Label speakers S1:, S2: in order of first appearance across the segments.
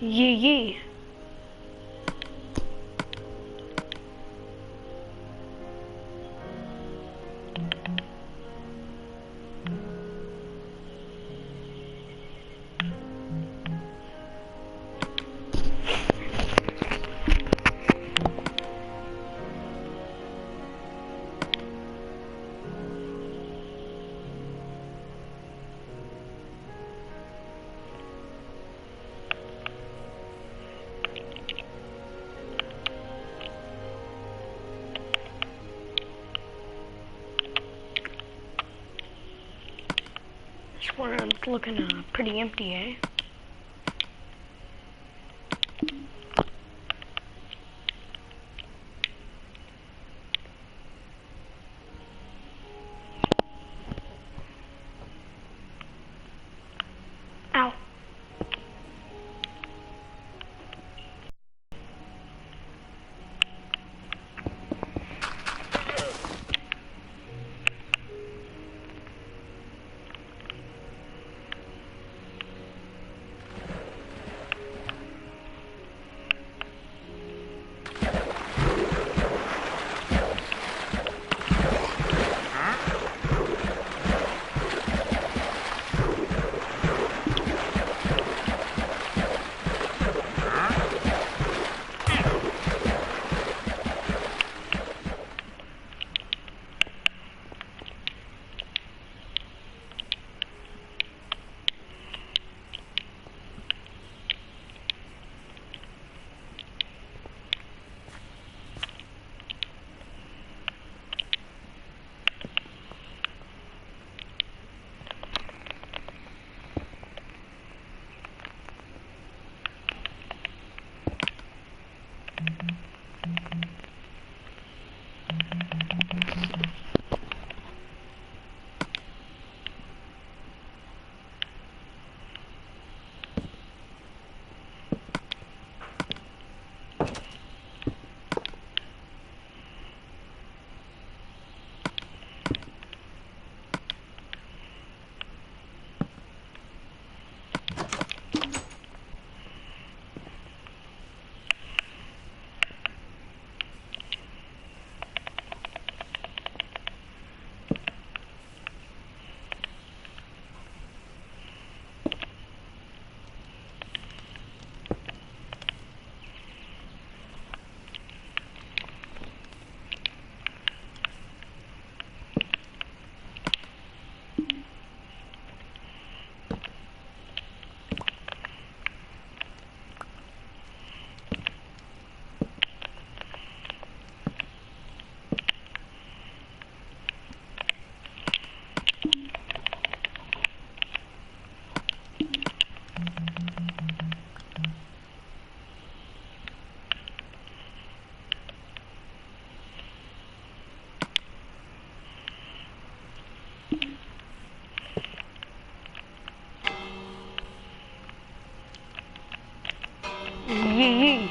S1: Yee yee. This one's looking pretty empty, eh? Ow. Yee.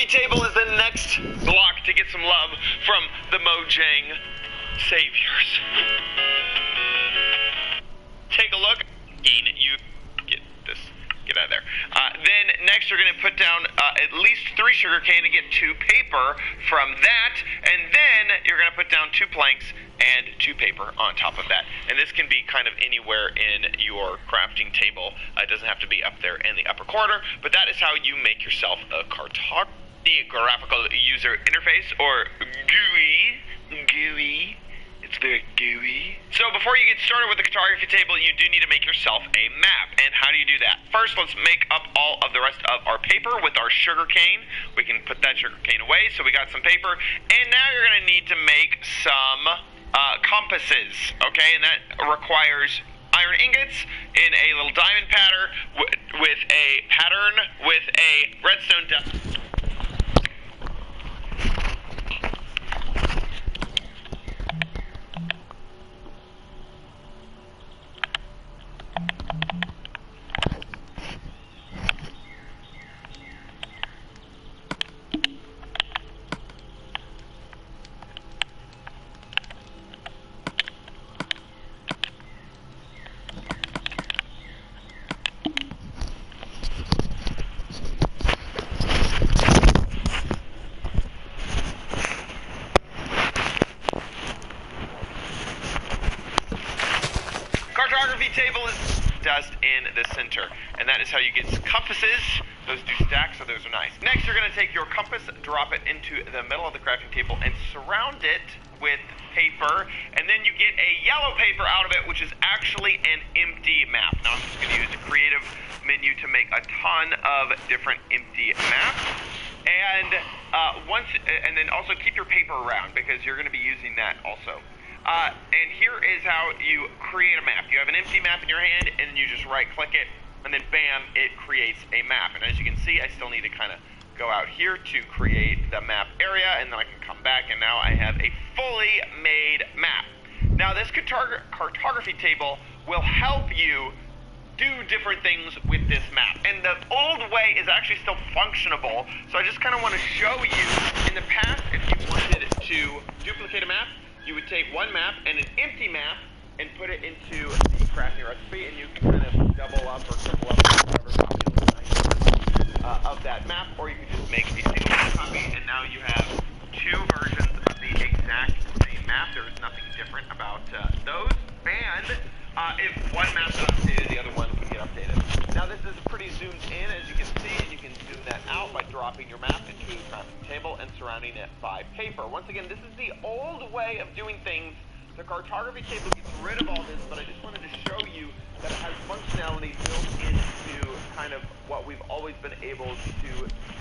S2: table is the next block to get some love from the Mojang saviors. Take a look. You get out of there. Then next you're going to put down at least 3 sugarcane to get 2 paper from that, and then you're going to put down 2 planks and 2 paper on top of that. And this can be kind of anywhere in your crafting table. It doesn't have to be up there in the upper corner, but that is how you make yourself a cartography. The graphical user interface, or GUI. It's very gooey. So before you get started with the cartography table, you do need to make yourself a map. And how do you do that? First, let's make up all of the rest of our paper with our sugar cane. We can put that sugar cane away, so we got some paper. And now you're going to need to make some compasses, okay? And that requires iron ingots in a little diamond pattern with a redstone dust. Cartography table is dust in the center, and that is how you get compasses. Those do stack, so those are nice. Next, you're going to take your compass, drop it into the middle of the crafting table, and surround it with paper, and then you get a yellow paper out of it, which is actually an empty map. Now, I'm just going to use the creative menu to make a ton of different empty maps. And then also keep your paper around, because you're going to be using that also. And here is how you create a map. You have an empty map in your hand, and then you just right-click it, and then bam, it creates a map. And as you can see, I still need to kind of go out here to create the map area, and then I can come back, and now I have a fully made map. Now, this cartography table will help you do different things with this map. And the old way is actually still functionable, so I just kind of want to show you, in the past, if you wanted to duplicate a map, you would take one map and an empty map and put it into the crafting recipe, and you can kind of double up or triple up whatever copy of that map, or you can just make a single copy, and now you have 2 versions of the exact same map. There is nothing different about those, and if one map's not updated, the other one can get updated. Now this is pretty zoomed in, as you can see, and you can zoom that out by dropping your map into the crafting table and surrounding it by paper. Once again, this is the old way of doing things. The cartography table gets rid of all this, but I just wanted to show you that it has functionality built into kind of what we've always been able to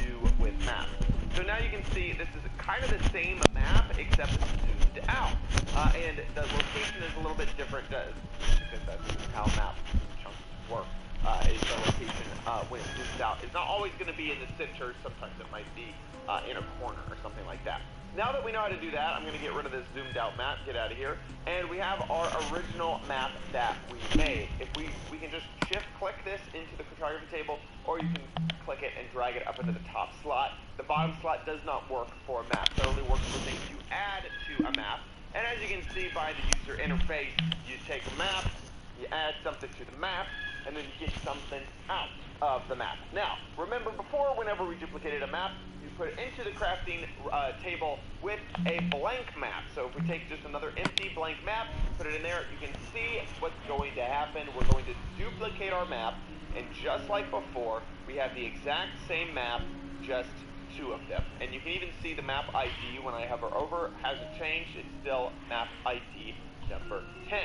S2: do with maps. So now you can see this is kind of the same map, except it's zoomed out. And the location is a little bit different, because that's how map chunks work. Is the location when it zooms out. It's not always going to be in the center. Sometimes it might be in a corner or something like that. Now that we know how to do that, I'm going to get rid of this zoomed out map, get out of here, and we have our original map that we made. If we can just shift click this into the cartography table, or you can click it and drag it up into the top slot. The bottom slot does not work for a map. It only works for things you add to a map. And as you can see by the user interface, you take a map, you add something to the map, and then you get something out of the map. Now, remember before, whenever we duplicated a map, you put it into the crafting table with a blank map. So if we take just another empty blank map, put it in there, you can see what's going to happen. We're going to duplicate our map, and just like before, we have the exact same map, just 2 of them. And you can even see the map ID when I hover over. Hasn't changed. It's still map ID number 10.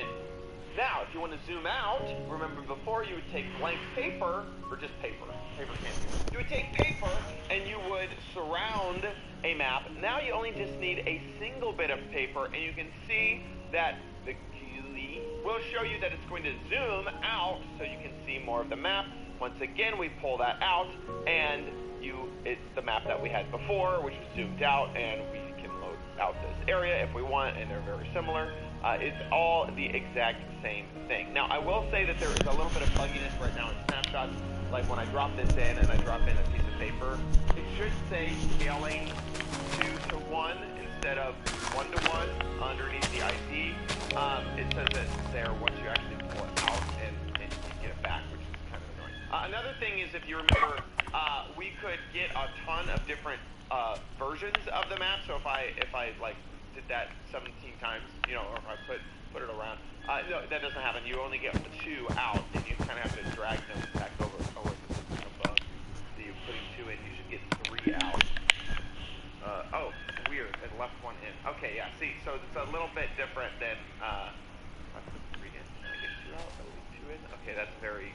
S2: Now, if you want to zoom out, remember before you would take blank paper, or just paper can't. You would take paper and you would surround a map. Now you only just need a single bit of paper, and you can see that the GUI will show you that it's going to zoom out so you can see more of the map. Once again, we pull that out, and it's the map that we had before, which was zoomed out, and we can load out this area if we want, and they're very similar. It's all the exact same thing. Now, I will say that there is a little bit of bugginess right now in snapshots. like when I drop this in and I drop in a piece of paper, it should say scaling 2 to 1 instead of 1 to 1 underneath the ID. It says it there once you actually pull it out and you get it back, which is kind of annoying. Another thing is, if you remember, we could get a ton of different versions of the map. So if I like did that 17 times, you know, or if I put it around, no, that doesn't happen. You only get 2 out, and you kind of have to drag them back over. Oh, wait, this is above. So you're putting 2 in, you should get 3 out. Oh, weird. It left 1 in. Okay, yeah. See, so it's a little bit different than. I put 3 in. I get 2 out. I leave 2 in. Okay, that's very.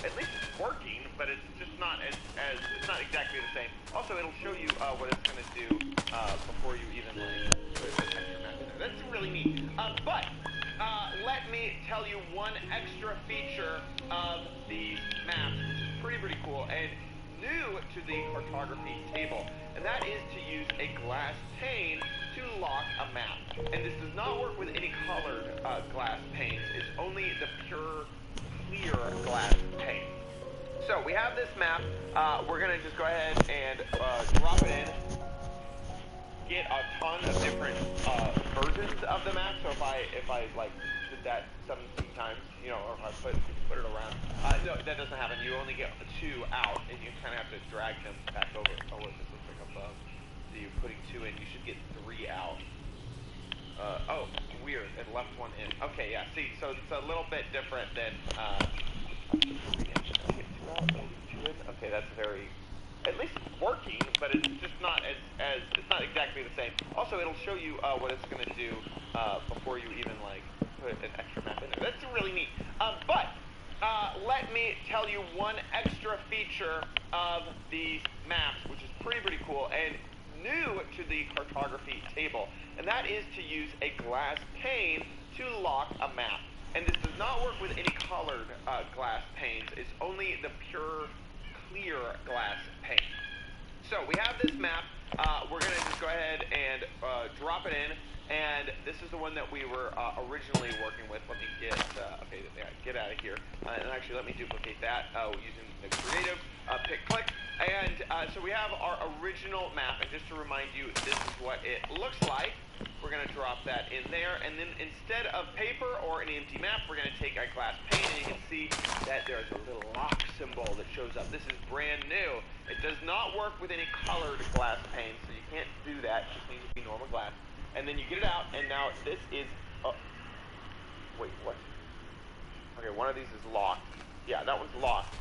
S2: At least it's working, but it's just not as it's not exactly the same. Also, it'll show you what it's going to do before you even like put an extra map in there. That's really neat. But let me tell you one extra feature of these maps, which is pretty cool and new to the cartography table, and that is to use a glass pane to lock a map. And this does not work with any colored glass panes. It's only the pure clear glass pane. So we have this map. We're gonna just go ahead and drop it in. Get a ton of different versions of the map. So if I like did that 17 times, you know, or if I put it around, no, that doesn't happen. You only get 2 out, and you kind of have to drag them back over. Oh, wait, this looks like above. So you're putting 2 in, you should get 3 out. Oh, weird. It left 1 in. Okay, yeah. See, so it's a little bit different than. Okay, that's very. At least it's working, but it's just not as it's not exactly the same. Also, it'll show you what it's going to do before you even like put an extra map in there. That's really neat. But let me tell you one extra feature of these maps, which is pretty cool and new to the cartography table, and that is to use a glass pane to lock a map. And this does not work with any colored glass panes. It's only the pure clear glass pane. So we have this map. We're going to just go ahead and drop it in. And this is the one that we were originally working with. Let me get, okay, get out of here. And actually, let me duplicate that using the creative pick click. And so we have our original map. And just to remind you, this is what it looks like. We're going to drop that in there, and then instead of paper or an empty map, we're going to take a glass pane, and you can see that there's a little lock symbol that shows up. This is brand new. It does not work with any colored glass panes, so you can't do that. It just needs to be normal glass. And then you get it out, and now this is... wait, what? Okay, one of these is locked. Yeah, that one's locked.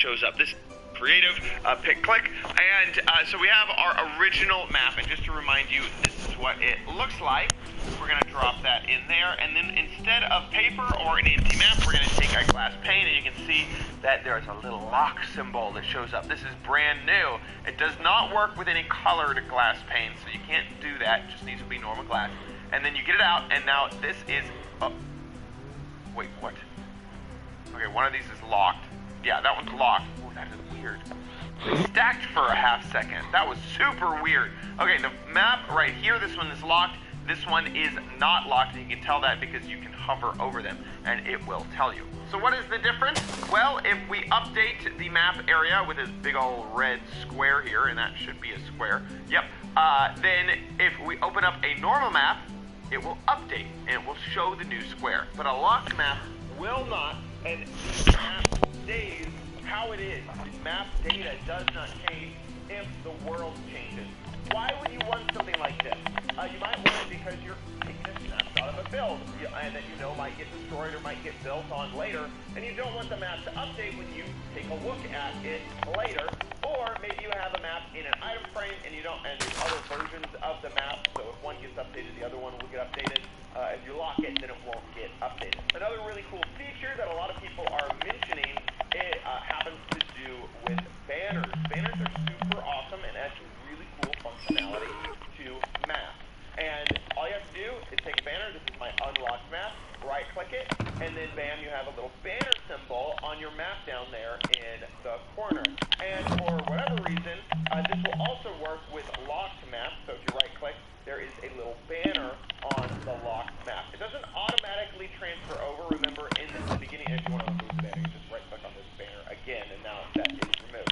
S2: shows up. This creative, pick click, and so we have our original map, and just to remind you, this is what it looks like. We're going to drop that in there, and then instead of paper or an empty map, we're going to take our glass pane, and you can see that there's a little lock symbol that shows up. This is brand new. It does not work with any colored glass pane, so you can't do that. It just needs to be normal glass. And then you get it out, and now this is, oh, wait, what? Okay, one of these is locked. Yeah, that one's locked. Oh, that is weird. They stacked for a half second. That was super weird. Okay, the map right here, this one is locked. This one is not locked, and you can tell that because you can hover over them, and it will tell you. So what is the difference? Well, if we update the map area with this big old red square here, and that should be a square, yep, then if we open up a normal map, it will update, and it will show the new square. But a locked map will not, and the map stays how it is. The map data does not change if the world changes. Why would you want something like this? You might want it because you're taking a snapshot of a build, and that you know might get destroyed or might get built on later, and you don't want the map to update when you take a look at it later. Or maybe you have a map in an item frame, and you don't, and there's other versions of the map. So if one gets updated, the other one will get updated. If you lock it, then it won't get updated. Another really cool feature that a lot of people are mentioning, it happens to do with banners. Banners are super awesome and add some really cool functionality to maps. And all you have to do is take a banner. This is my unlocked map. Right-click it, and then bam, you have a little banner symbol on your map down there in the corner. And for whatever reason, this will also work with locked maps. So if you right-click, there is a little banner on the locked map. It doesn't automatically transfer over. Remember, in the beginning, if you want to remove the banner, you just right-click on this banner again, and now that is removed.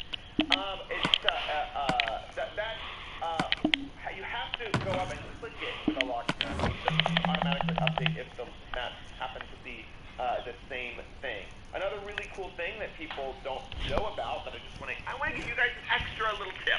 S2: You have to go up and click it with a locked map. It doesn't automatically update if the maps happen to be the same thing. Another really cool thing that people don't know about, but I want to give you guys an extra little tip.